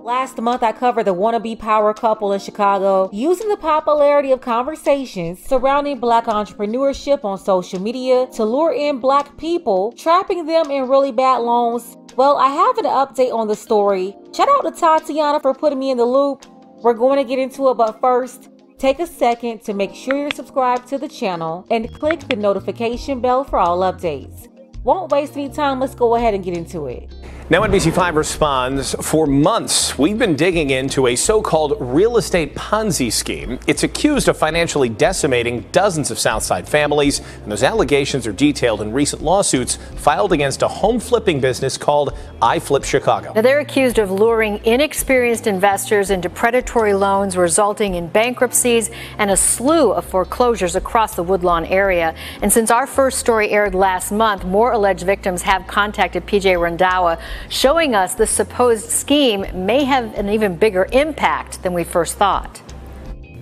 Last month, I covered the wannabe power couple in Chicago using the popularity of conversations surrounding Black entrepreneurship on social media to lure in Black people, trapping them in really bad loans. Well, I have an update on the story. Shout out to Tatiana for putting me in the loop. We're going to get into it, but first, take a second to make sure you're subscribed to the channel and click the notification bell for all updates. Won't waste any time, let's go ahead and get into it. Now NBC5 responds, for months we've been digging into a so-called real estate Ponzi scheme. It's accused of financially decimating dozens of Southside families, and those allegations are detailed in recent lawsuits filed against a home flipping business called iFlip Chicago. Now they're accused of luring inexperienced investors into predatory loans, resulting in bankruptcies and a slew of foreclosures across the Woodlawn area. And since our first story aired last month, more alleged victims have contacted PJ Randawa, showing us the supposed scheme may have an even bigger impact than we first thought.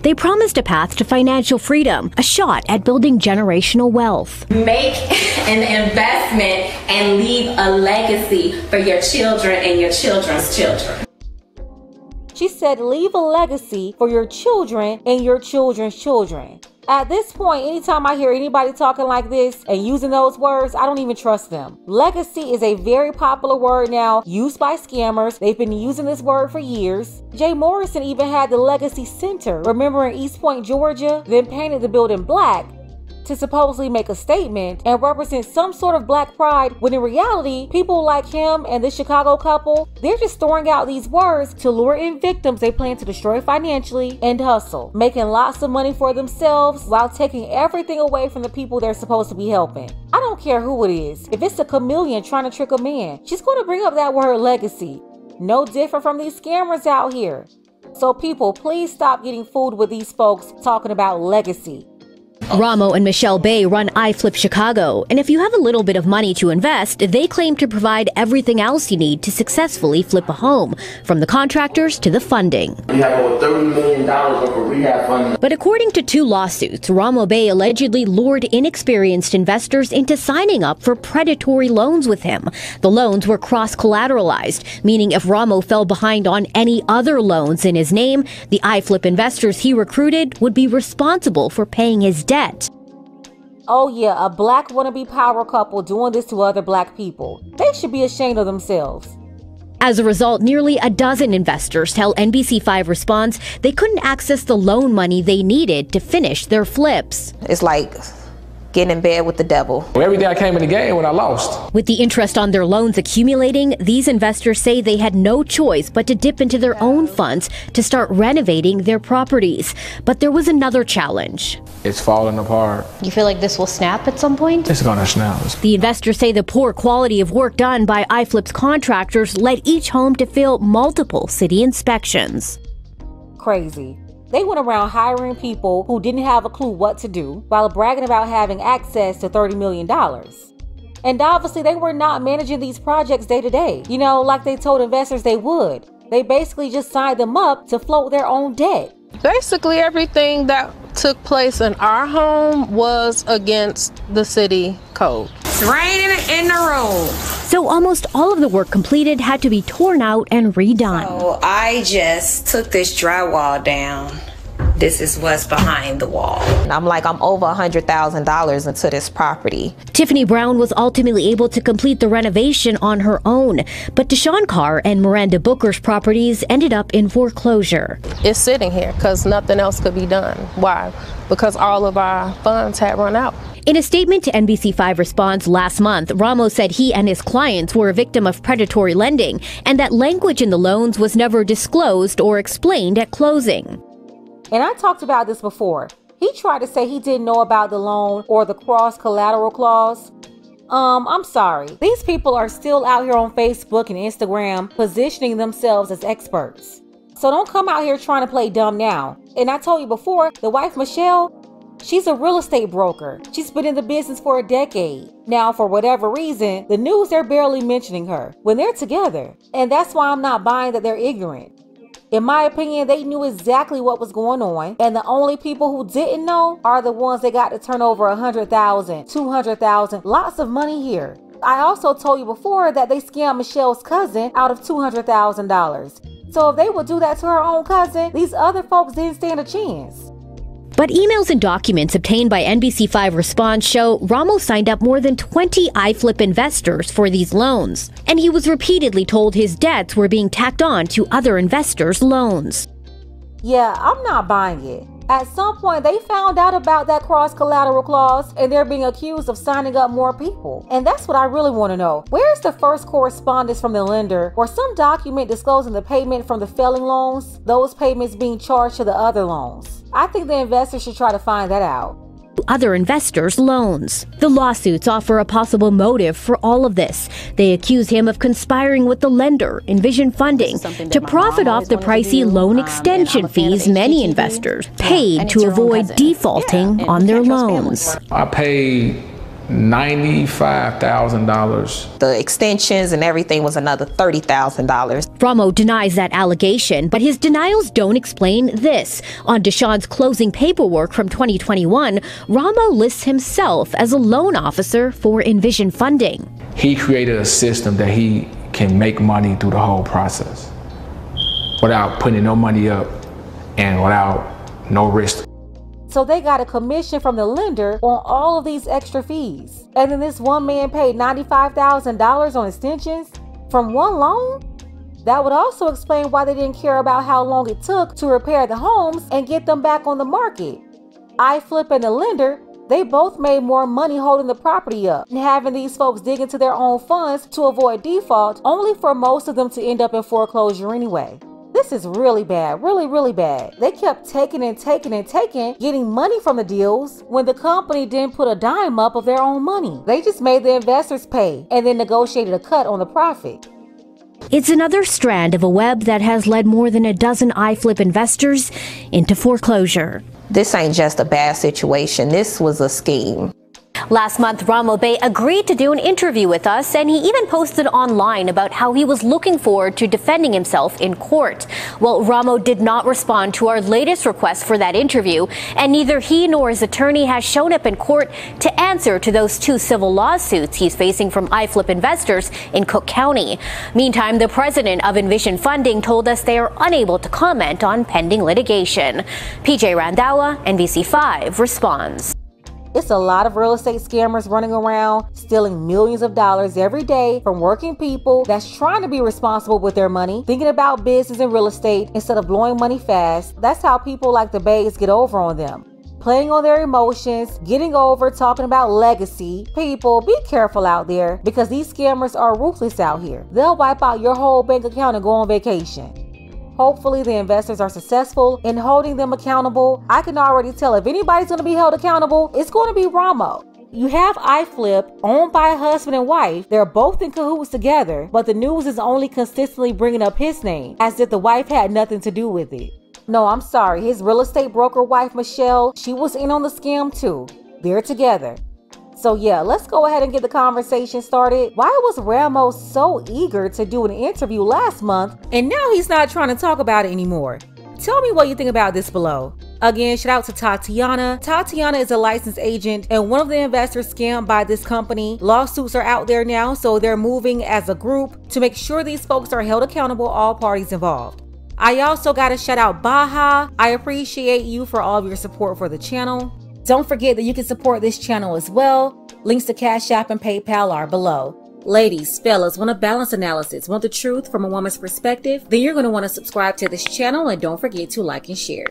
They promised a path to financial freedom, a shot at building generational wealth. Make an investment and leave a legacy for your children and your children's children. She said, leave a legacy for your children and your children's children. At this point, anytime I hear anybody talking like this and using those words, I don't even trust them. Legacy is a very popular word now, used by scammers. They've been using this word for years. Jay Morrison even had the Legacy Center, remember, in East Point, Georgia, then painted the building black to supposedly make a statement and represent some sort of Black pride, when in reality, people like him and this Chicago couple, they're just throwing out these words to lure in victims they plan to destroy financially and hustle, making lots of money for themselves while taking everything away from the people they're supposed to be helping. I don't care who it is. If it's a chameleon trying to trick a man, she's going to bring up that word legacy. No different from these scammers out here. So people, please stop getting fooled with these folks talking about legacy. Ramo and Michelle Bay run iFlip Chicago, and if you have a little bit of money to invest, they claim to provide everything else you need to successfully flip a home, from the contractors to the funding. We have over $30 million of rehab funding. But according to 2 lawsuits, Ramo Bay allegedly lured inexperienced investors into signing up for predatory loans with him. The loans were cross-collateralized, meaning if Ramo fell behind on any other loans in his name, the iFlip investors he recruited would be responsible for paying his debt. Oh yeah, a Black wannabe power couple doing this to other Black people. They should be ashamed of themselves. As a result, nearly a dozen investors tell NBC5 Response they couldn't access the loan money they needed to finish their flips. It's like getting in bed with the devil. Every day I came in the game when I lost. With the interest on their loans accumulating, these investors say they had no choice but to dip into their own funds to start renovating their properties. But there was another challenge. It's falling apart. You feel like this will snap at some point? It's gonna snap. The investors say the poor quality of work done by iFlip's contractors led each home to fail multiple city inspections. Crazy. They went around hiring people who didn't have a clue what to do while bragging about having access to $30 million. And obviously they were not managing these projects day to day, you know, like they told investors they would. They basically just signed them up to float their own debt. Basically everything that took place in our home was against the city code. It's raining in the room. So almost all of the work completed had to be torn out and redone. So I just took this drywall down. This is what's behind the wall. I'm over $100,000 into this property. Tiffany Brown was ultimately able to complete the renovation on her own, but Deshaun Carr and Miranda Booker's properties ended up in foreclosure. It's sitting here because nothing else could be done. Why? Because all of our funds had run out. In a statement to NBC5 Response last month, Ramos said he and his clients were a victim of predatory lending and that language in the loans was never disclosed or explained at closing. And I talked about this before. He tried to say he didn't know about the loan or the cross-collateral clause. I'm sorry. These people are still out here on Facebook and Instagram positioning themselves as experts. So don't come out here trying to play dumb now. And I told you before, the wife Michelle, she's a real estate broker. She's been in the business for a decade. Now, for whatever reason, the news, they're barely mentioning her when they're together. And that's why I'm not buying that they're ignorant. In my opinion, they knew exactly what was going on, and the only people who didn't know are the ones that got to turn over $100,000, $200,000, lots of money here. I also told you before that they scammed Michelle's cousin out of $200,000. So if they would do that to her own cousin, these other folks didn't stand a chance. But emails and documents obtained by NBC5 Response show Ramos signed up more than 20 iFlip investors for these loans, and he was repeatedly told his debts were being tacked on to other investors' loans. Yeah, I'm not buying it. At some point, they found out about that cross-collateral clause, and they're being accused of signing up more people. And that's what I really want to know. Where's the first correspondence from the lender or some document disclosing the payment from the failing loans, those payments being charged to the other loans? I think the investors should try to find that out. Other investors' loans. The lawsuits offer a possible motive for all of this. They accuse him of conspiring with the lender, Envision Funding, to profit off the pricey loan extension fees many investors paid to avoid defaulting on their loans. I paid $95,000. The extensions and everything was another $30,000. Ramo denies that allegation, but his denials don't explain this. On Deshaun's closing paperwork from 2021, Ramo lists himself as a loan officer for Envision Funding. He created a system that he can make money through the whole process without putting no money up and without no risk. So they got a commission from the lender on all of these extra fees. And then this one man paid $95,000 on extensions from one loan? That would also explain why they didn't care about how long it took to repair the homes and get them back on the market. iFlip and the lender, they both made more money holding the property up and having these folks dig into their own funds to avoid default, only for most of them to end up in foreclosure anyway. This is really bad, really bad. They kept taking, getting money from the deals when the company didn't put a dime up of their own money. They just made the investors pay and then negotiated a cut on the profit. It's another strand of a web that has led more than a dozen iFlip investors into foreclosure. This ain't just a bad situation. This was a scheme. Last month, Ramo Bey agreed to do an interview with us, and he even posted online about how he was looking forward to defending himself in court. Well, Ramo did not respond to our latest request for that interview, and neither he nor his attorney has shown up in court to answer to those 2 civil lawsuits he's facing from iFlip investors in Cook County. Meantime, the president of Envision Funding told us they are unable to comment on pending litigation. PJ Randawa, NBC5 responds. It's a lot of real estate scammers running around, stealing millions of dollars every day from working people that's trying to be responsible with their money, thinking about business and real estate instead of blowing money fast. That's how people like the Bays get over on them. Playing on their emotions, getting over, talking about legacy. People, be careful out there because these scammers are ruthless out here. They'll wipe out your whole bank account and go on vacation. Hopefully the investors are successful in holding them accountable. I can already tell if anybody's going to be held accountable, it's going to be Ramo. You have iFlip owned by a husband and wife. They're both in cahoots together, but the news is only consistently bringing up his name as if the wife had nothing to do with it. No, I'm sorry. His real estate broker wife, Michelle, she was in on the scam too. They're together. So yeah, let's go ahead and get the conversation started. Why was Ramo so eager to do an interview last month and now he's not trying to talk about it anymore? Tell me what you think about this below. Again, shout out to Tatiana. Tatiana is a licensed agent and one of the investors scammed by this company. Lawsuits are out there now, so they're moving as a group to make sure these folks are held accountable, all parties involved. I also got to shout out Baha. I appreciate you for all of your support for the channel. Don't forget that you can support this channel as well. Links to Cash App and PayPal are below. Ladies, fellas, want a balanced analysis, want the truth from a woman's perspective? Then you're going to want to subscribe to this channel and don't forget to like and share.